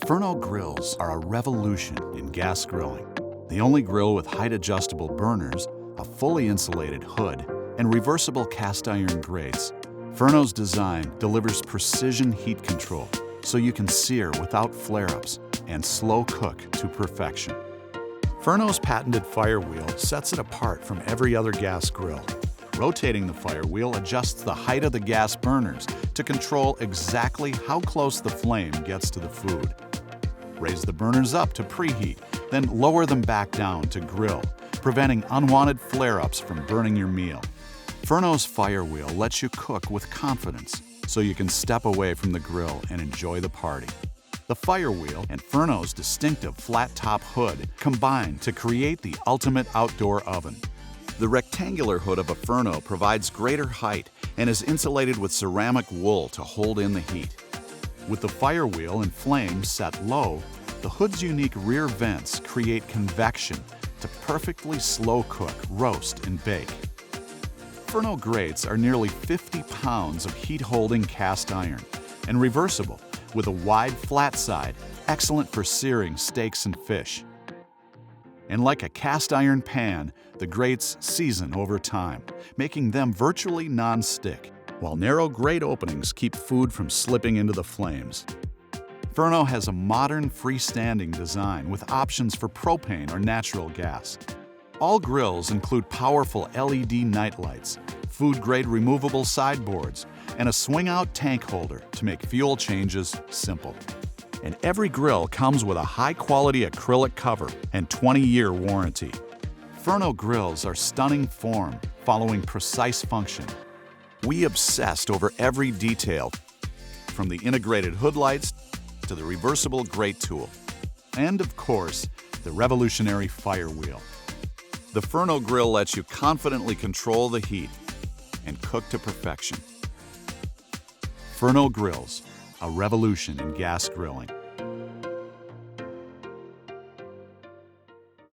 Ferno Grills are a revolution in gas grilling. The only grill with height-adjustable burners, a fully insulated hood, and reversible cast iron grates. Ferno's design delivers precision heat control so you can sear without flare-ups and slow cook to perfection. Ferno's patented Firewheel sets it apart from every other gas grill. Rotating the Firewheel adjusts the height of the gas burners to control exactly how close the flame gets to the food. Raise the burners up to preheat, then lower them back down to grill, preventing unwanted flare-ups from burning your meal. Ferno's Firewheel lets you cook with confidence so you can step away from the grill and enjoy the party. The Firewheel and Ferno's distinctive flat-top hood combine to create the ultimate outdoor oven. The rectangular hood of a Ferno provides greater height and is insulated with ceramic wool to hold in the heat. With the Firewheel and flame set low, the hood's unique rear vents create convection to perfectly slow cook, roast, and bake. Ferno grates are nearly 50 pounds of heat-holding cast iron and reversible with a wide flat side, excellent for searing steaks and fish. And like a cast iron pan, the grates season over time, making them virtually non-stick, while narrow grate openings keep food from slipping into the flames. Ferno has a modern freestanding design with options for propane or natural gas. All grills include powerful LED nightlights, food-grade removable sideboards, and a swing-out tank holder to make fuel changes simple. And every grill comes with a high-quality acrylic cover and 20-year warranty. Ferno grills are stunning form, following precise function. We obsessed over every detail, from the integrated hood lights to the reversible grate tool, and of course, the revolutionary Firewheel. The Ferno grill lets you confidently control the heat and cook to perfection. Ferno Grills, a revolution in gas grilling.